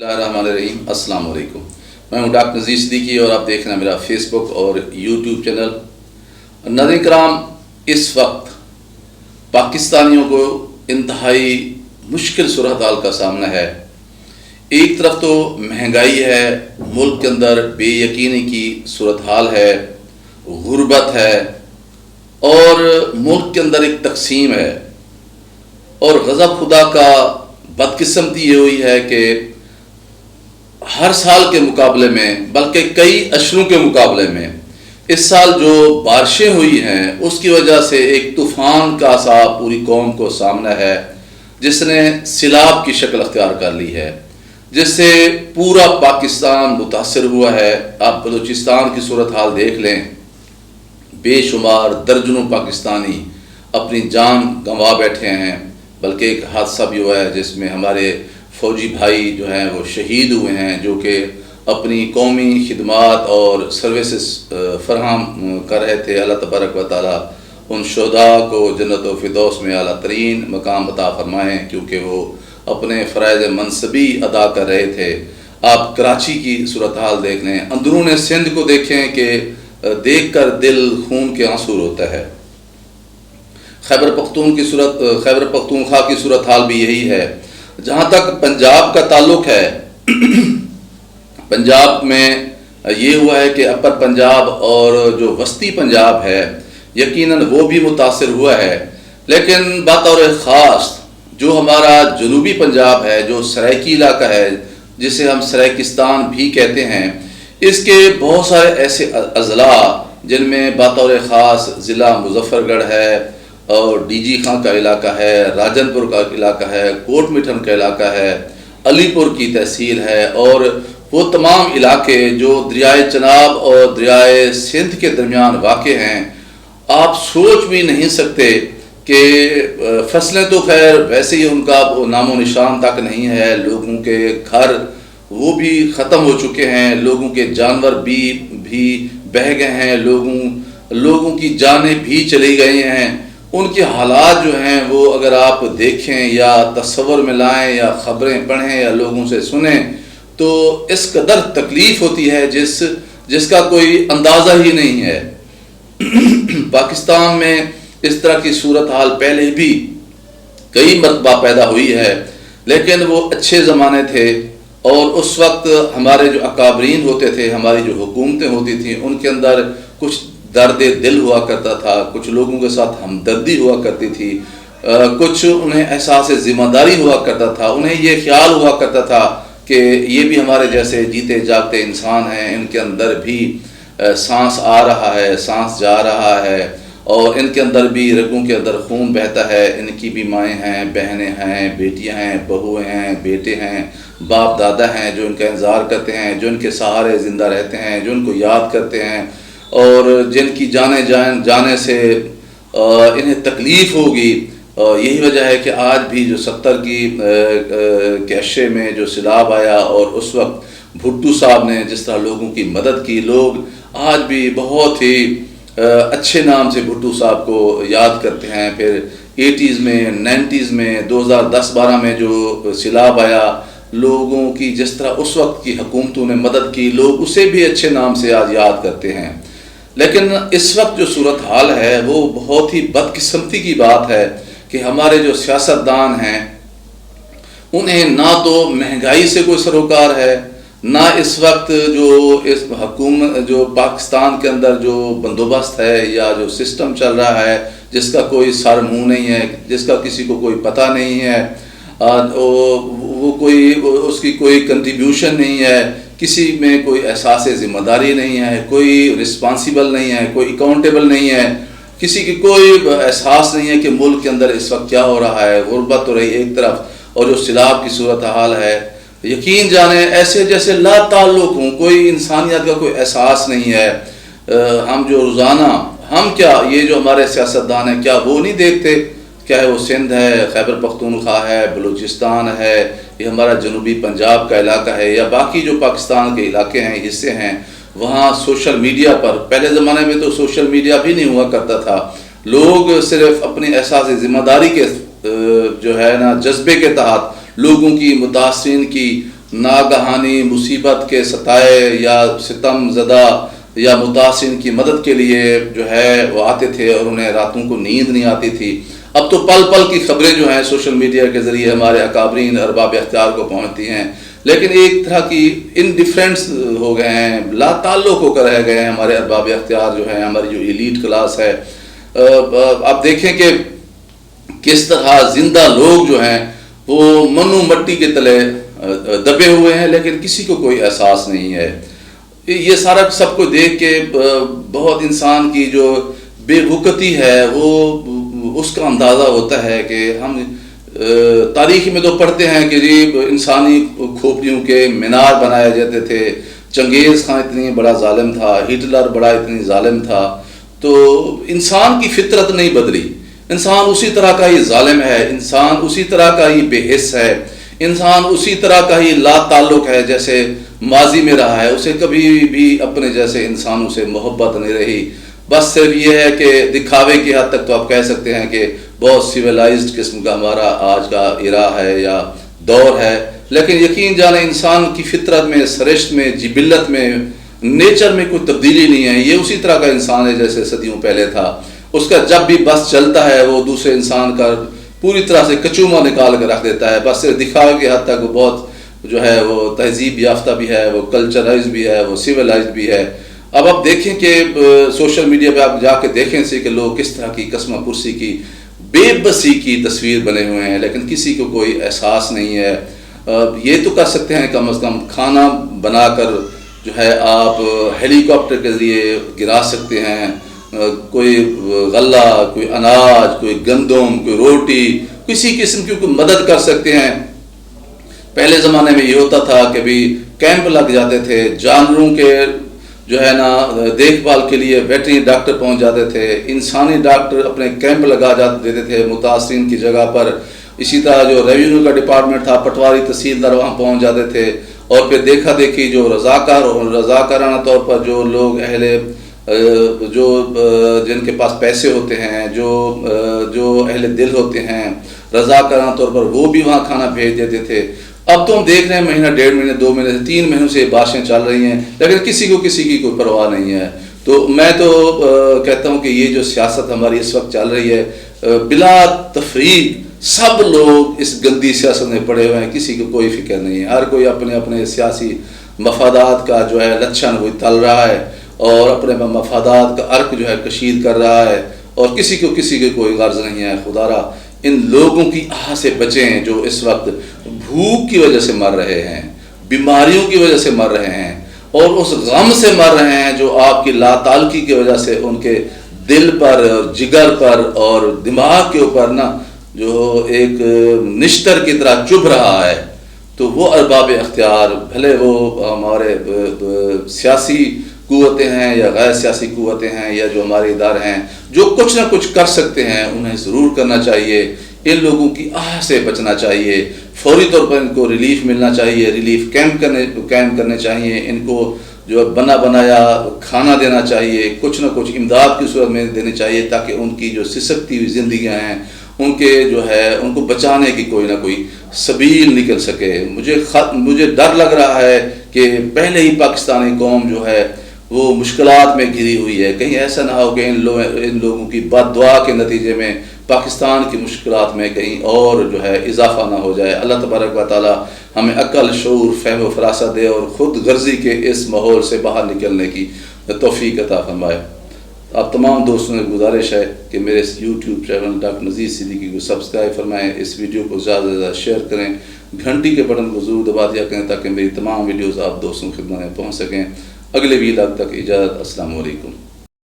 बिस्मिल्लाहिर्रहमानिर्रहीम। अस्सलाम वालेकुम। मैं हूँ डॉक्टर नज़ीर सिद्दीकी और आप देख रहे हैं मेरा फेसबुक और यूट्यूब चैनल। नाज़रीन कराम, इस वक्त पाकिस्तानियों को इंतहाई मुश्किल सूरत हाल का सामना है। एक तरफ तो महंगाई है, मुल्क के अंदर बेयकीनी की सूरत हाल है, गुर्बत है और मुल्क के अंदर एक तकसीम है। और गज़ब खुदा का बदकिस्मती ये हुई है कि हर साल के मुकाबले में, बल्कि कई अशरों के मुकाबले में इस साल जो बारिशें हुई हैं उसकी वजह से एक तूफ़ान का सा पूरी कौम को सामना है, जिसने सिलाब की शक्ल अख्तियार कर ली है, जिससे पूरा पाकिस्तान मुतासर हुआ है। आप बलूचिस्तान की सूरत हाल देख लें, बेशुमार दर्जनों पाकिस्तानी अपनी जान गंवा बैठे हैं। बल्कि एक हादसा भी हुआ है जिसमें हमारे फ़ौजी भाई जो हैं वो शहीद हुए हैं, जो कि अपनी कौमी खिदमात और सर्विसेज फराहम कर रहे थे। अल्लाह तबारक व तआला उन शुहदा को जन्नत व फिरदौस में आला तरीन मकाम अता फरमाएँ, क्योंकि वो अपने फ़राइज़ मनसबी अदा कर रहे थे। आप कराची की सूरत हाल देख लें, अंदरून सिंध को देखें कि देख कर दिल खून के आंसू रोता है। खैबर पख्तूनख्वा की सूरत हाल भी यही है। जहाँ तक पंजाब का ताल्लुक़ है, पंजाब में ये हुआ है कि अपर पंजाब और जो वस्ती पंजाब है यकीनन वो भी मुतासर हुआ है। लेकिन बतौर ख़ास जो हमारा जनूबी पंजाब है, जो सराइकी इलाका है, जिसे हम सराइकिस्तान भी कहते हैं, इसके बहुत सारे ऐसे अज़ला जिनमें बतौर ख़ास ज़िला मुज़फ़्फ़रगढ़ है और डीजी खां का इलाका है, राजनपुर का इलाका है, कोट मिठन का इलाका है, अलीपुर की तहसील है और वो तमाम इलाके जो दरियाए चनाब और दरियाए सिंध के दरमियान वाक़ हैं। आप सोच भी नहीं सकते कि फसलें तो खैर वैसे ही उनका नामो निशान तक नहीं है, लोगों के घर वो भी ख़त्म हो चुके हैं, लोगों के जानवर भी बह गए हैं, लोगों की जानें भी चली गई हैं। उनके हालात जो हैं वो अगर आप देखें या तस्वर में लाएं या ख़बरें पढ़ें या लोगों से सुनें तो इस कदर तकलीफ़ होती है जिसका कोई अंदाज़ा ही नहीं है। पाकिस्तान में इस तरह की सूरत हाल पहले भी कई मरतबा पैदा हुई है, लेकिन वो अच्छे ज़माने थे और उस वक्त हमारे जो अकाबरीन होते थे, हमारी जो हुकूमतें होती थीं, उनके अंदर कुछ दर्द दिल हुआ करता था, कुछ लोगों के साथ हमदर्दी हुआ करती थी, कुछ उन्हें एहसास ज़िम्मेदारी हुआ करता था, उन्हें ये ख्याल हुआ करता था कि ये भी हमारे जैसे जीते जागते इंसान हैं, इनके अंदर भी सांस आ रहा है, सांस जा रहा है और इनके अंदर भी रगों के अंदर खून बहता है। इनकी भी माएँ हैं, बहनें हैं, बेटियाँ हैं, बहुएँ हैं, बेटे हैं, बाप दादा हैं जो इनका इंतज़ार करते हैं, जो इनके सहारे ज़िंदा रहते हैं, जो इनको याद करते हैं और जिनकी जाने से इन्हें तकलीफ़ होगी। यही वजह है कि आज भी जो 70 के अशरे में जो सिलाब आया और उस वक्त भुट्टो साहब ने जिस तरह लोगों की मदद की, लोग आज भी बहुत ही अच्छे नाम से भुट्टो साहब को याद करते हैं। फिर 80s में, 90s में, 2010-12 में जो सिलाब आया, लोगों की जिस तरह उस वक्त की हुकूमतों ने मदद की, लोग उसे भी अच्छे नाम से आज याद करते हैं। लेकिन इस वक्त जो सूरत हाल है वो बहुत ही बदकिस्मती की बात है कि हमारे जो सियासतदान हैं उन्हें ना तो महंगाई से कोई सरोकार है, ना इस वक्त जो इस हुकूमत जो पाकिस्तान के अंदर जो बंदोबस्त है या जो सिस्टम चल रहा है जिसका कोई सर मुँह नहीं है, जिसका किसी को कोई पता नहीं है, उसकी कोई कंट्रीब्यूशन नहीं है, किसी में कोई एहसास ज़िम्मेदारी नहीं है, कोई रिस्पॉन्सिबल नहीं है, कोई अकाउंटेबल नहीं है, किसी की कोई एहसास नहीं है कि मुल्क के अंदर इस वक्त क्या हो रहा है। गुर्बत तो रही एक तरफ और जो सिलाब की सूरत हाल है, यकीन जाने ऐसे जैसे ला ताल्लुक़ हूँ, कोई इंसानियत का कोई एहसास नहीं है। हम जो रोज़ाना हम क्या ये जो हमारे सियासतदान हैं क्या वो नहीं देखते, चाहे वो सिंध है, खैबर पख्तूनख्वा है, बलूचिस्तान है, ये हमारा जनूबी पंजाब का इलाका है या बाकी जो पाकिस्तान के इलाके हैं, हिस्से हैं, वहाँ सोशल मीडिया पर, पहले ज़माने में तो सोशल मीडिया भी नहीं हुआ करता था, लोग सिर्फ अपने एहसास ज़िम्मेदारी के जो है ना जज्बे के तहत लोगों की, मुतासिरीन की ناگہانی مصیبت کے ستائے یا ستم زدہ یا متاثرین کی مدد کے لیے جو ہے وہ آتے تھے اور انہیں راتوں کو نیند نہیں آتی تھی. اب تو پل پل کی خبریں جو ہیں سوشل میڈیا کے ذریعے ہمارے اکابرین ارباب اختیار کو پہنچتی ہیں، لیکن ایک طرح کی انڈیفرنس ہو گئے ہیں، لا تعلق ہو کر رہ گئے ہیں ہمارے ارباب اختیار جو ہیں، ہماری جو ایلیٹ کلاس ہے. آپ دیکھیں کہ کس طرح زندہ لوگ جو ہیں وہ منو مٹی کے تلے دبے ہوئے ہیں، لیکن کسی کو کوئی احساس نہیں ہے. یہ سارا سب کو دیکھ کے بہت انسان کی جو بے وقتی ہے وہ اس کا اندازہ ہوتا ہے کہ ہم تاریخ میں تو پڑھتے ہیں کہ جی انسانی کھوپڑیوں کے مینار بنائے جاتے تھے، چنگیز خان اتنی بڑا ظالم تھا، ہٹلر بڑا اتنی ظالم تھا. تو انسان کی فطرت نہیں بدلی، انسان اسی طرح کا ہی ظالم ہے، انسان اسی طرح کا ہی بے حس ہے، انسان اسی طرح کا ہی لا تعلق ہے جیسے ماضی میں رہا ہے. اسے کبھی بھی اپنے جیسے انسانوں سے محبت نہیں رہی. بس صرف یہ ہے کہ دکھاوے کی حد تک تو آپ کہہ سکتے ہیں کہ بہت سویلائزڈ قسم کا ہمارا آج کا ایرا ہے یا دور ہے، لیکن یقین جانے انسان کی فطرت میں، سرشت میں، جبلت میں، نیچر میں کوئی تبدیلی نہیں ہے. یہ اسی طرح کا انسان ہے جیسے صدیوں پہلے تھا. اس کا جب بھی بس چلتا ہے وہ دوسرے انسان کا پوری طرح سے کچوما نکال کر رکھ دیتا ہے. بس صرف دکھاوے کی حد تک وہ بہت جو ہے وہ تہذیب یافتہ بھی ہے، وہ کلچرائز بھی ہے، وہ سویلائزڈ بھی ہے. اب آپ دیکھیں کہ سوشل میڈیا پہ آپ جا کے دیکھیں سے کہ لوگ کس طرح کی قسمہ پرسی کی، بے بسی کی تصویر بنے ہوئے ہیں، لیکن کسی کو کوئی احساس نہیں ہے. یہ تو کر سکتے ہیں کم از کم کھانا بنا کر جو ہے آپ ہیلی کاپٹر کے ذریعے گرا سکتے ہیں، کوئی غلہ، کوئی اناج، کوئی گندم، کوئی روٹی، کسی قسم کی کوئی مدد کر سکتے ہیں. پہلے زمانے میں یہ ہوتا تھا کہ بھی کیمپ لگ جاتے تھے، جانوروں کے جو ہے نا دیکھ بھال کے لیے ویٹرنری ڈاکٹر پہنچ جاتے تھے، انسانی ڈاکٹر اپنے کیمپ لگا دیتے تھے متاثرین کی جگہ پر. اسی طرح جو ریونیو کا ڈپارٹمنٹ تھا، پٹواری تحصیلدار وہاں پہنچ جاتے تھے. اور پھر دیکھا دیکھی جو رضاکارانہ طور پر جو لوگ جو جن کے پاس پیسے ہوتے ہیں، جو اہل دل ہوتے ہیں، رضاکارانہ طور پر وہ بھی وہاں کھانا بھیج دیتے تھے. اب تو ہم دیکھ رہے ہیں مہینہ، 1.5 مہینے، 2 مہینے سے 3 مہینوں سے یہ باتیں چل رہی ہیں، لیکن کسی کی کوئی پرواہ نہیں ہے. تو میں تو کہتا ہوں کہ یہ جو سیاست ہماری اس وقت چل رہی ہے، بلا تفریق سب لوگ اس گندی سیاست میں پڑے ہوئے ہیں، کسی کو کوئی فکر نہیں ہے. ہر کوئی اپنے اپنے سیاسی مفادات کا جو ہے لچھن وہ تل رہا ہے اور اپنے مفادات کا عرق جو ہے کشید کر رہا ہے، اور کسی کو کوئی غرض نہیں ہے. خدا را ان لوگوں کی آہ سے بچیں جو اس وقت بھوک کی وجہ سے مر رہے ہیں، بیماریوں کی وجہ سے مر رہے ہیں، اور اس غم سے مر رہے ہیں جو آپ کی لا تعلقی کی وجہ سے ان کے دل پر اور جگر پر اور دماغ کے اوپر نا جو ایک نشتر کی طرح چبھ رہا ہے. تو وہ ارباب اختیار، بھلے وہ ہمارے سیاسی قوتیں ہیں یا غیر سیاسی قوتیں ہیں یا جو ہمارے ادارے ہیں، جو کچھ نہ کچھ کر سکتے ہیں انہیں ضرور کرنا چاہیے. ان لوگوں کی آہ سے بچنا چاہیے، فوری طور پر ان کو ریلیف ملنا چاہیے، ریلیف کیمپ کرنے چاہیے، ان کو جو بنا بنایا کھانا دینا چاہیے، کچھ نہ کچھ امداد کی صورت میں دینے چاہیے، تاکہ ان کی جو سسکتی ہوئی زندگیاں ہیں ان کے جو ہے ان کو بچانے کی کوئی نہ کوئی سبیل نکل سکے. مجھے ڈر لگ رہا ہے کہ پہلے ہی پاکستانی قوم جو ہے وہ مشکلات میں گھری ہوئی ہے. کہیں ایسا نہ ہو کہ ان لوگوں کی بد دعا کے نتیجے میں پاکستان کی مشکلات میں کہیں اور جو ہے اضافہ نہ ہو جائے. اللہ تبارک و تعالی ہمیں عقل، شعور، فہم و فراست دے اور خود غرضی کے اس ماحول سے باہر نکلنے کی توفیق عطا فرمائے. آپ تمام دوستوں سے گزارش ہے کہ میرے اس YouTube channel doctor Nazir Siddiqui کو سبسکرائب فرمائیں، اس ویڈیو کو زیادہ سے زیادہ شیئر کریں، گھنٹی کے بٹن کو ضرور دبا دیا کریں تاکہ میری تمام ویڈیوز آپ دوستوں کی خدمت میں پہنچ سکیں. اگلے ویلاگ تک اجازت. السلام علیکم.